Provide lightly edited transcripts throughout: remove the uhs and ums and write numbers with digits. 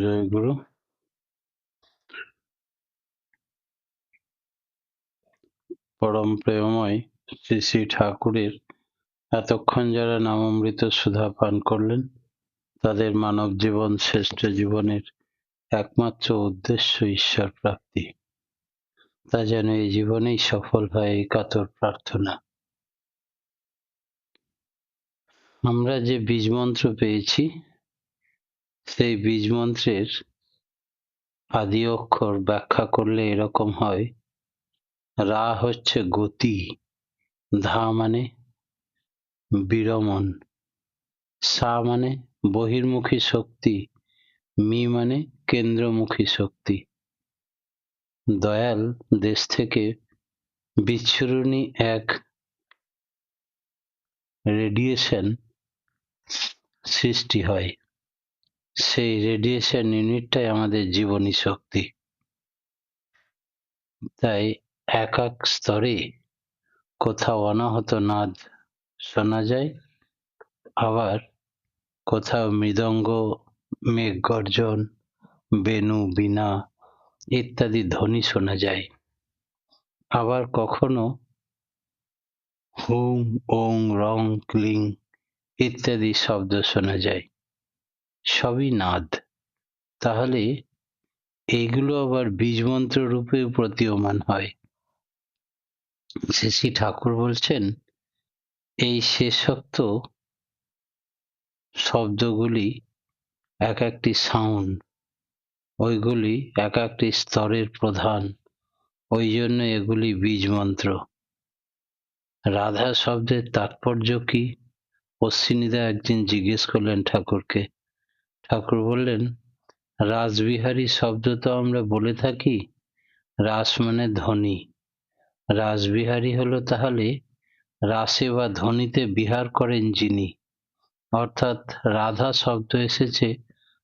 জয় গুরু। পরম প্রেমময় শ্রী শ্রী ঠাকুরের এতক্ষণ যারা নামামৃত সুধা পান করলেন, তাদের মানব জীবন শ্রেষ্ঠ জীবনের একমাত্র উদ্দেশ্য ঈশ্বর প্রাপ্তি। তা যেন এই জীবনেই সফল হয়, এই কাতর প্রার্থনা। আমরা যে বীজ মন্ত্র পেয়েছি, সেই বীজ মন্ত্রের আদি অক্ষর ব্যাখ্যা করলে এরকম হয়: রা হচ্ছে গতি, ধা মানে বিরমণ, সা মানে বহির্মুখী শক্তি, মি মানে কেন্দ্রমুখী শক্তি। দয়াল দেশ থেকে বিচ্ছুরণী এক রেডিয়েশন সৃষ্টি হয়, সেই রেডিয়েশন ইউনিটটাই আমাদের জীবনী শক্তি। তাই এক এক স্তরে কোথাও অনাহত নাদ শোনা যায়, আবার কোথাও মৃদঙ্গ, মেঘ গর্জন, বেণু, বীণা ইত্যাদি ধ্বনি শোনা যায়। আবার কখনো হুম, ওং, রং, ক্লিং ইত্যাদি শব্দ শোনা যায়, সবই নাদ। তাহলে এইগুলো আবার বীজমন্ত্র রূপেও প্রতীয়মান হয়। শ্রী ঠাকুর বলছেন, এই শেষোক্ত শব্দগুলি এক একটি সাউন্ড, ওইগুলি এক একটি স্তরের প্রধান, ওই জন্য এগুলি বীজ মন্ত্র। রাধা শব্দের তাৎপর্য কি? অশ্বিনীদা একদিন জিজ্ঞেস করলেন ঠাকুরকে। ঠাকুর বললেন, রাসবিহারী শব্দ তো আমরা বলে থাকি, রাস মানে ধ্বনি। রাসবিহারী হলো তাহলে রাসে বা ধ্বনিতে বিহার করেন যিনি, অর্থাৎ রাধা শব্দ এসেছে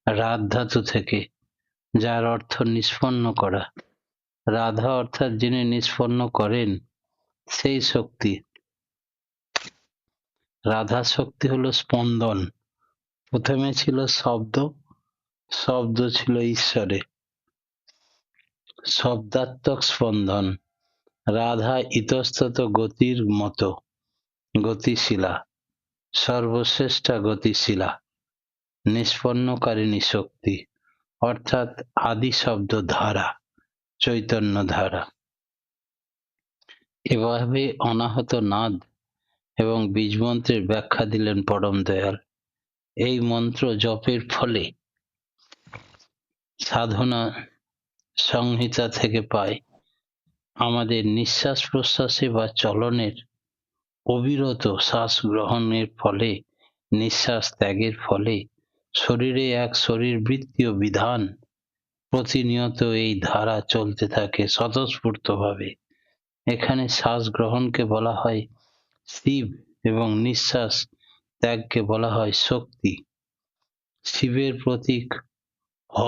রাধ ধাতু থেকে, যার অর্থ নিষ্পন্ন করা। রাধা অর্থাৎ যিনি নিষ্পন্ন করেন, সেই শক্তি। রাধা শক্তি হলো স্পন্দন। প্রথমে ছিল শব্দ, শব্দ ছিল ঈশ্বরে, শব্দাত্মক স্পন্দন। রাধা ইতস্তত গতির মতো গতিশীলা, সর্বশ্রেষ্ঠা গতিশীলা, নিষ্পন্নকারিণী শক্তি, অর্থাৎ আদি শব্দ ধারা, চৈতন্য ধারা। এভাবে অনাহত নাদ এবং বীজমন্ত্রের ব্যাখ্যা দিলেন পরম দয়াল। এই মন্ত্র জপের ফলে সাধনা সংহিতা থেকে পাই, আমাদের নিঃশ্বাস প্রশ্বাসে বা চলনের অবিরত শ্বাস গ্রহণের ফলে, নিঃশ্বাস ত্যাগের ফলে শরীরে এক শরীরবৃত্তীয় বিধান প্রতিনিয়ত এই ধারা চলতে থাকে স্বতঃস্ফূর্তভাবে। এখানে শ্বাস গ্রহণকে বলা হয় শিব এবং নিঃশ্বাস ত্যাগকে বলা হয় শক্তি। শিবের প্রতীক হ,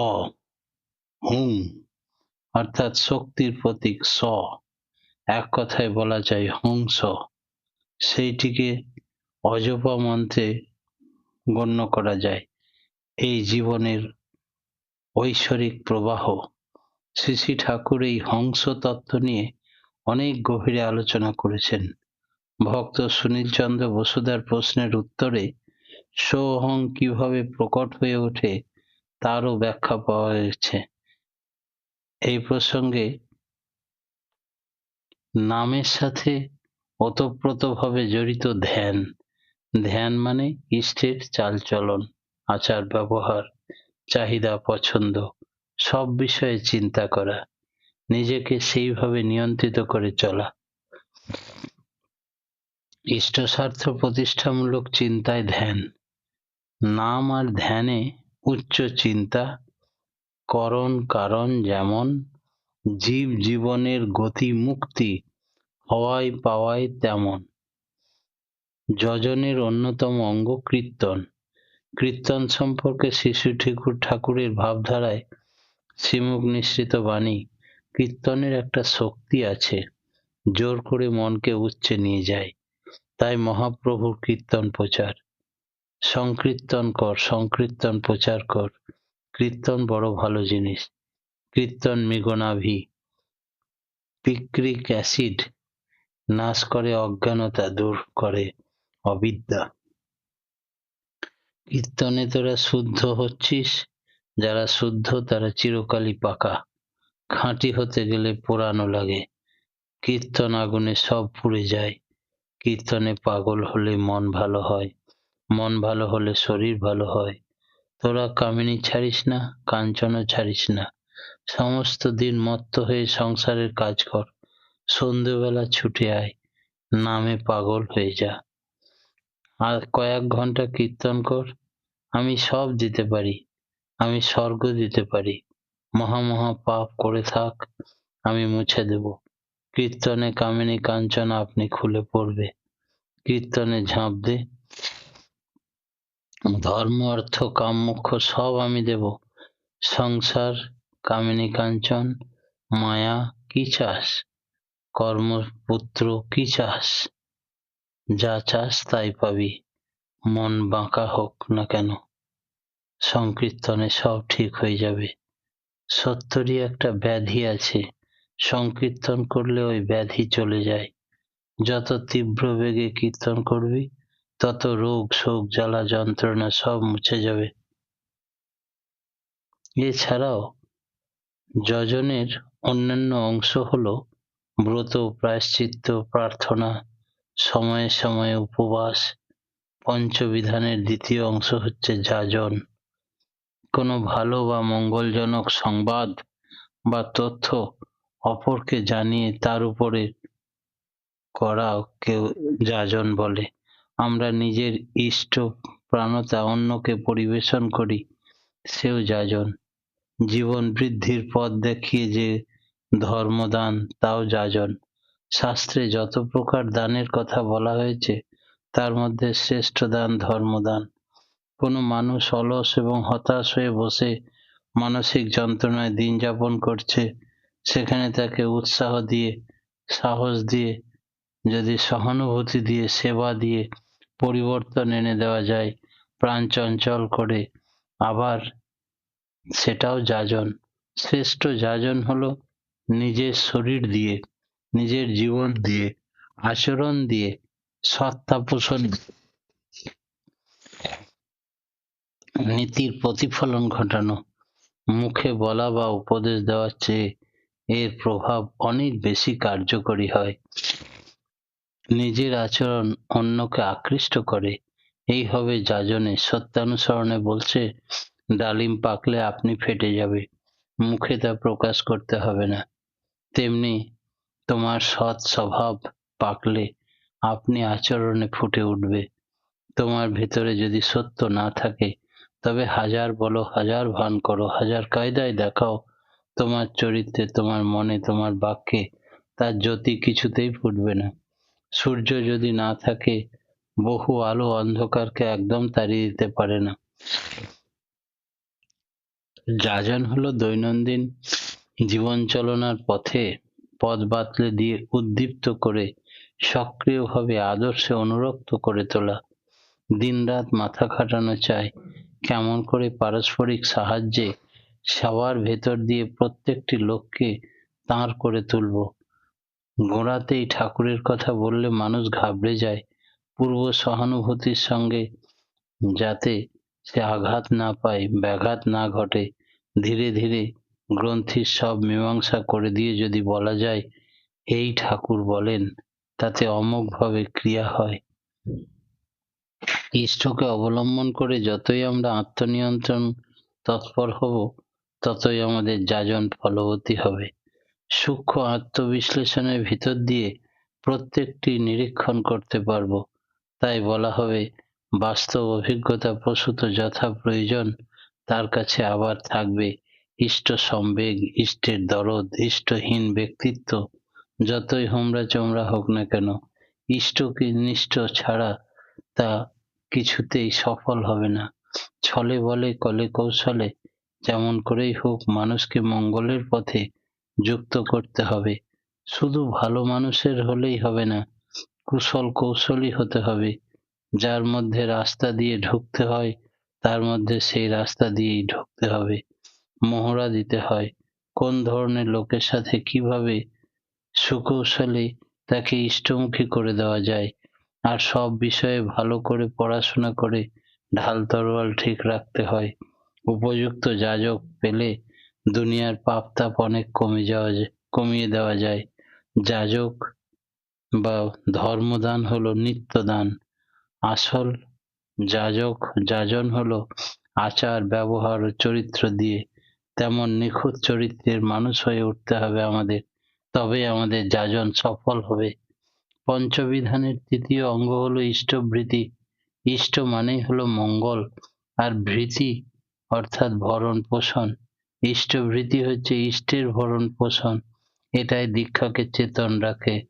হুম, অর্থাৎ শক্তির প্রতীক স, এক কথায় বলা যায় হংস। সেইটিকে অজপা মন্ত্রে গণ্য করা যায়। এই জীবনের ঐশ্বরিক প্রবাহ। শ্রী শ্রী ঠাকুর এই হংস তত্ত্ব নিয়ে অনেক গভীরে আলোচনা করেছেন। ভক্ত সুনীল চন্দ্র বসুদার প্রশ্নের উত্তরে সোহং কিভাবে প্রকট হয়ে ওঠে তারও ব্যাখ্যা পাওয়া গেছে। এই প্রসঙ্গে নামের সাথে ওতপ্রোতভাবে জড়িত ধ্যান। ধ্যান মানে ইষ্টের চালচলন, আচার ব্যবহার, চাহিদা পছন্দ সব বিষয়ে চিন্তা করা, নিজেকে সেইভাবে নিয়ন্ত্রিত করে চলা। ইষ্ট স্বার্থ প্রতিষ্ঠামূলক চিন্তায় ধ্যান। নাম আর ধ্যানে উচ্চ চিন্তা, করণ কারণ, যেমন জীব জীবনের গতি মুক্তি হওয়ায় পাওয়ায় তেমন। যজনের অন্যতম অঙ্গ কীর্তন। কীর্তন সম্পর্কে শিশু ঠাকুরের ভাবধারায় শ্রীমুখ নিঃসৃত বাণী, কীর্তনের একটা শক্তি আছে, জোর করে মনকে উচ্চে নিয়ে যায়। তাই মহাপ্রভুর কীর্তন প্রচার। সংকীর্তন কর, সংকীর্তন প্রচার কর। কীর্তন বড় ভালো জিনিস। কীর্তন মৃগনাভি, পিক্রিক অ্যাসিড নাশ করে, অজ্ঞানতা দূর করে, অবিদ্যা। কীর্তনে তোরা শুদ্ধ হচ্ছিস, যারা শুদ্ধ তারা চিরকালই পাকা। খাঁটি হতে গেলে পোড়ানো লাগে। কীর্তন আগুনে সব পুড়ে যায়। কীর্তনে পাগল হলে মন ভালো হয়, মন ভালো হলে শরীর ভালো হয়। তোরা কামিনী ছাড়িস না, কাঞ্চনও ছাড়িস না। সমস্ত দিন মত্ত হয়ে সংসারের কাজ কর, সন্ধ্যেবেলা ছুটে আয়, নামে পাগল হয়ে যা। আর কয়েক ঘন্টা কীর্তন কর। আমি সব দিতে পারি, আমি স্বর্গ দিতে পারি। মহা মহা পাপ করে থাক, আমি মুছে দেব। কীর্তনে কামিনী কাঞ্চন আপনি খুলে পড়বে। কীর্তনে ঝাঁপ দে, ধর্ম অর্থ কাম মোক্ষ সব আমি দেব। সংসার, কামিনী কাঞ্চন, মায়া কি চাস? কর্ম, পুত্র কি চাস? যা চাস তাই পাবি, মন বাঁকা হোক না কেন। সংকীর্তনে সব ঠিক হয়ে যাবে। সত্তরই একটা ব্যাধি আছে, সংকীর্তন করলে ওই ব্যাধি চলে যায়। যত তীব্র বেগে কীর্তন করবি, তত রোগ শোক জ্বালা যন্ত্রণা সব মুছে যাবে। এছাড়াও যজনের অন্যান্য অংশ হলো ব্রত, প্রায়শ্চিত্ত, প্রার্থনা, সময়ে সময়ে উপবাস। পঞ্চবিধানের দ্বিতীয় অংশ হচ্ছে যাজন। কোনো ভালো বা মঙ্গলজনক সংবাদ বা তথ্য অপরকে জানিয়ে তার উপরে করা কেউ যাজন বলে। আমরা নিজের ইষ্ট প্রাণতা অন্যকে পরিবেশন করি, সেও যাজন। জীবন বৃদ্ধির পথ দেখিয়ে যে ধর্মদান, তাও যাজন। শাস্ত্রে যত প্রকার দানের কথা বলা হয়েছে, তার মধ্যে শ্রেষ্ঠ দান ধর্মদান। কোনো মানুষ অলস এবং হতাশ হয়ে বসে মানসিক যন্ত্রণায় দিন যাপন করছে, সেখানে তাকে উৎসাহ দিয়ে, সাহস দিয়ে, যদি সহানুভূতি দিয়ে, সেবা দিয়ে পরিবর্তন এনে দেওয়া যায়, প্রাণ চঞ্চল করে, আবার সেটাও যাজন। শ্রেষ্ঠ যাজন হলো নিজের শরীর দিয়ে, নিজের জীবন দিয়ে, আচরণ দিয়ে, সত্তা পোষণ, নীতির প্রতিফলন ঘটানো। মুখে বলা বা উপদেশ দেওয়ার চেয়ে এর প্রভাব অনেক বেশি কার্যকরী হয়। নিজের আচরণ অন্যকে আকৃষ্ট করে, এই হবে যাজনে। সত্যানুসরণে বলছে, ডালিম পাকলে আপনি ফেটে যাবে, মুখে তা প্রকাশ করতে হবে না। তেমনি তোমার সৎ স্বভাব পাকলে আপনি আচরণে ফুটে উঠবে। তোমার ভেতরে যদি সত্য না থাকে, তবে হাজার বলো, হাজার ভান করো, হাজার কায়দায় দেখাও, তোমার চরিত্রে, তোমার মনে, তোমার বাক্যে তার জ্যোতি কিছুতেই ফুটবে না। সূর্য যদি না থাকে, বহু আলো অন্ধকারকে একদম তাড়িয়ে দিতে পারে না। যাজন হলো দৈনন্দিন জীবন চলনার পথে পথ বাতলে দিয়ে উদ্দীপ্ত করে, সক্রিয়ভাবে আদর্শে অনুরক্ত করে তোলা। দিনরাত মাথা খাটানো চাই, কেমন করে পারস্পরিক সাহায্যে সবার ভেতর দিয়ে প্রত্যেকটি লোককে তাঁর করে তুলব। গোড়াতেই ঠাকুরের কথা বললে মানুষ ঘাবড়ে যায়। পূর্ব সহানুভূতির সঙ্গে, যাতে সে আঘাত না পায়, ব্যাঘাত না ঘটে, ধীরে ধীরে গ্রন্থির সব মীমাংসা করে দিয়ে যদি বলা যায়, এই ঠাকুর বলেন, তাতে অমোঘভাবে ক্রিয়া হয়। ইষ্টকে অবলম্বন করে যতই আমরা আত্মনিয়ন্ত্রণ তৎপর হব, ততই আমাদের যাজন ফলবতী হবে। সূক্ষ্ম আত্মবিশ্লেষণের ভিতর দিয়ে প্রত্যেকটি নিরীক্ষণ করতে পারব। তাই বলা হবে, বাস্তব অভিজ্ঞতা প্রসূত যথা প্রয়োজন, তার কাছে আবার থাকবে ইষ্ট সম্বেগ, ইষ্টের দরদ। ইষ্টহীন ব্যক্তিত্ব যতই হোমরা চোমরা হোক না কেন, ইষ্টকে নিষ্ঠ ছাড়া তা কিছুতেই সফল হবে না। ছলে বলে কলে কৌশলে যেমন করেই হোক মানুষকে মঙ্গলের পথে যুক্ত করতে হবে। শুধু ভালো মানুষের হলেই হবে না, কুশল কৌশলী হতে হবে। যার মধ্যে রাস্তা দিয়ে ঢুকতে হয় তার মধ্যে সেই রাস্তা দিয়েই ঢুকতে হবে। মহড়া দিতে হয় কোন ধরনের লোকের সাথে কিভাবে সুকৌশলে তাকে ইষ্টমুখী করে দেওয়া যায়। আর সব বিষয়ে ভালো করে পড়াশোনা করে ঢাল তরোয়াল ঠিক রাখতে হয়। উপযুক্ত যাজক পেলে দুনিয়ার পাপ তাপ অনেক কমিয়ে দেওয়া যায়। যাজক বা ধর্মদান হলো নিত্যদান। আসল যাজন হলো আচার ব্যবহার ও চরিত্র দিয়ে। তেমন নিখুঁত চরিত্রের মানুষ হয়ে উঠতে হবে আমাদের, তবেই আমাদের যাজন সফল হবে। পঞ্চবিধানের তৃতীয় অঙ্গ হলো ইষ্টভৃতি। ইষ্ট মানেই হলো মঙ্গল, আর ভৃতি অর্থাৎ ভরণ পোষণ। ইষ্টভৃতি হচ্ছে ইষ্টের ভরণ পোষণ। এটাই দীক্ষাকে চেতন রাখে।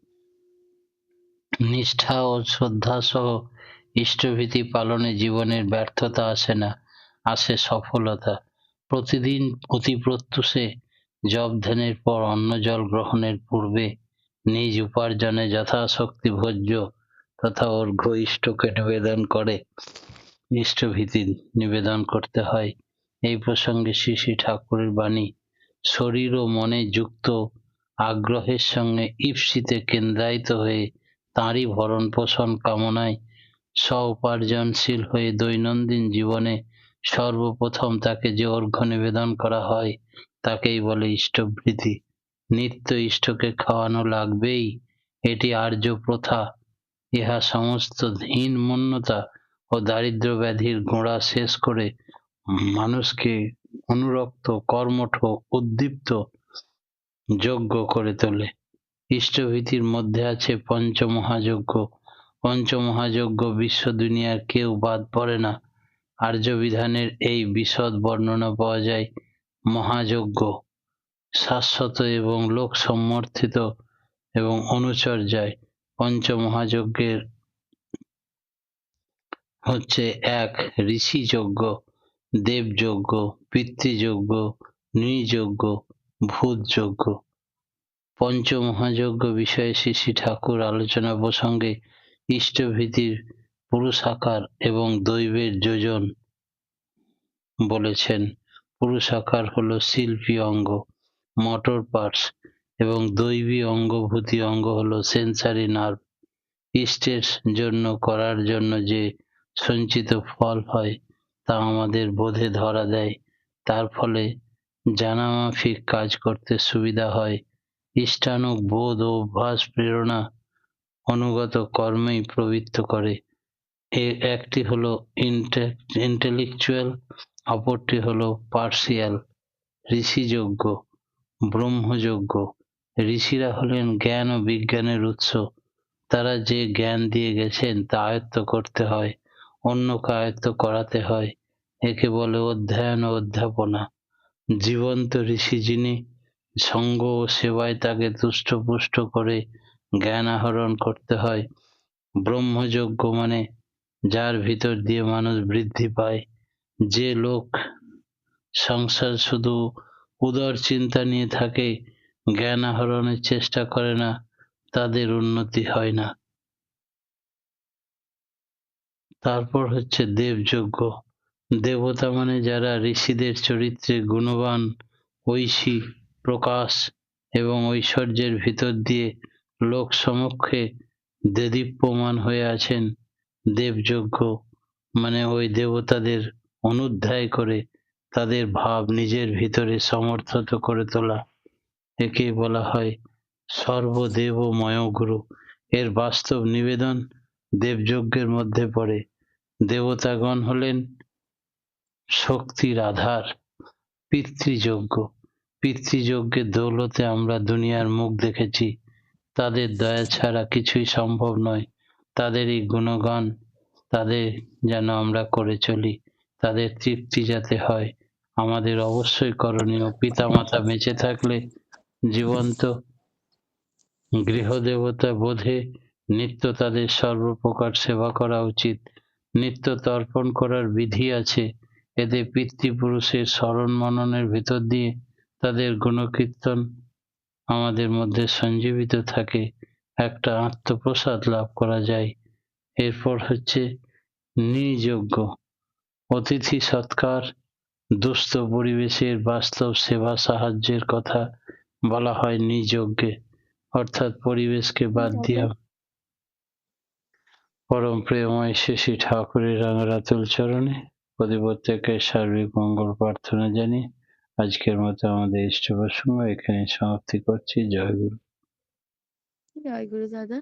নিষ্ঠা ও শ্রদ্ধা সহ ইষ্টভীতি পালনে জীবনের ব্যর্থতা আসে না, আসে সফলতা। প্রতিদিন অতি প্রত্যুষে জপ ধ্যানের পর অন্ন জল গ্রহণের পূর্বে নিজ উপার্জনে যথাশক্তি ভোজ্য তথা অর্ঘ্য ইষ্টকে নিবেদন করে ইষ্টভীতি নিবেদন করতে হয়। এই প্রসঙ্গে শ্রী শ্রী ঠাকুরের বাণী, শরীর ও মনে যুক্ত আগ্রহের সঙ্গে ঈপ্সিতে কেন্দ্রায়িত হয়ে তাঁরই ভরণ পোষণ কামনায় স্ব-উপার্জনশীল হয়ে দৈনন্দিন জীবনে সর্বপ্রথম তাকে যে অর্ঘ্য নিবেদন করা হয় তাকেই বলে ইষ্টভৃতি। নিত্য ইষ্টকে খাওয়ানো লাগবেই, এটি আর্য প্রথা। ইহা সমস্ত হীনমন্যতা ও দারিদ্র্য ব্যাধির গোড়া শেষ করে মানুষকে অনুরক্ত, কর্মঠ, উদ্দীপ্ত, যোগ্য করে তোলে। ইষ্টভীতির মধ্যে আছে পঞ্চমহাযজ্ঞ। পঞ্চমহাযজ্ঞ বিশ্ব দুনিয়ার কেউ বাদ পড়ে না। আর্য বিধানের এই বিশদ বর্ণনা পাওয়া যায় মহাযজ্ঞ, শাশ্বত এবং লোক সমর্থিত এবং অনুচর্যায়। পঞ্চমহাযজ্ঞের হচ্ছে এক, ঋষিযজ্ঞ, দেবযজ্ঞ, পিতৃযজ্ঞ, নৃযজ্ঞ, ভূতযজ্ঞ। পঞ্চমহাযজ্ঞ বিষয়ে শ্রী শ্রী ঠাকুর আলোচনা প্রসঙ্গে ইষ্টভীতির পুরুষাকার এবং দৈবের যোজন বলেছেন। পুরুষাকার হলো শিল্পী অঙ্গ, মোটর পার্টস, এবং দৈবী অঙ্গভূতি অঙ্গ হলো সেন্সারি নার্ভ। ইষ্টের জন্য করার জন্য যে সঞ্চিত ফল হয় তা আমাদের বোধে ধরা দেয়, তার ফলে জানামাফিক কাজ করতে সুবিধা হয়। ইষ্টানুগ বোধ ও অভ্যাস প্রেরণা অনুগত কর্মেই প্রবৃত্ত করে। এর একটি হলো ইন্টেলেকচুয়াল, অপরটি হলো পার্সিয়াল। ঋষিযজ্ঞ, ব্রহ্মযজ্ঞ। ঋষিরা হলেন জ্ঞান ও বিজ্ঞানের উৎস। তারা যে জ্ঞান দিয়ে গেছেন তা আয়ত্ত করতে হয়, অন্যকে আয়ত্ত করাতে হয়। একে বলে অধ্যয়ন ও অধ্যাপনা। জীবন্ত ঋষি যিনি, সঙ্গ ও সেবায় তাকে তুষ্টপুষ্ট করে জ্ঞান আহরণ করতে হয়। ব্রহ্মযজ্ঞ মানে যার ভিতর দিয়ে মানুষ বৃদ্ধি পায়। যে লোক সংসার শুধু উদর চিন্তা নিয়ে থাকে, জ্ঞান আহরণের চেষ্টা করে না, তাদের উন্নতি হয় না। তারপর হচ্ছে দেবযজ্ঞ। দেবতা মানে যারা ঋষিদের চরিত্রে গুণবান, ঐশী, প্রকাশ এবং ঐশ্বর্যের ভিতর দিয়ে লোক সমক্ষে দেদীপ্যমান হয়ে আছেন। দেবযজ্ঞ মানে ওই দেবতাদের অনুধ্যায় করে তাদের ভাব নিজের ভিতরে সমর্থিত করে তোলা। একে বলা হয় সর্বদেবময় গুরু। এর বাস্তব নিবেদন দেবযজ্ঞের মধ্যে পড়ে। দেবতাগণ হলেন শক্তির আধার। পিতৃযজ্ঞ, পিতৃযজ্ঞের দৌলতে আমরা দুনিয়ার মুখ দেখেছি। তাদের দয়া ছাড়া কিছুই সম্ভব নয়। তাদেরই গুণগান তাদের যেন আমরা করে চলি, তাদের তৃপ্তি যাতে হয় আমাদের অবশ্যই করণীয়। পিতামাতা বেঁচে থাকলে জীবন্ত গৃহদেবতা বোধে নিত্য তাদের সর্বপ্রকার সেবা করা উচিত। নিত্য তর্পণ করার বিধি আছে। এতে পিতৃপুরুষের স্মরণ মননের ভিতর দিয়ে তাদের গুণকীর্তন আমাদের মধ্যে সঞ্জীবিত থাকে, একটা আত্মপ্রসাদ লাভ করা যায়। এরপর হচ্ছে নিযোগ্য। অতিথি সৎকার, দুস্থ পরিবেশের বাস্তব সেবা সাহায্যের কথা বলা হয় নিযজ্ঞে, অর্থাৎ পরিবেশকে বাদ দিয়া পরম প্রেমময় শ্রী ঠাকুরের রাঙারাতুল চরণে প্রতিপ্রত্যেকের সার্বিক মঙ্গল প্রার্থনা জানিয়ে আজকের মতো আমাদের ইষ্ট প্রসঙ্গ এখানে সমাপ্তি করছি। জয় গুরু। জয় গুরু দাদা।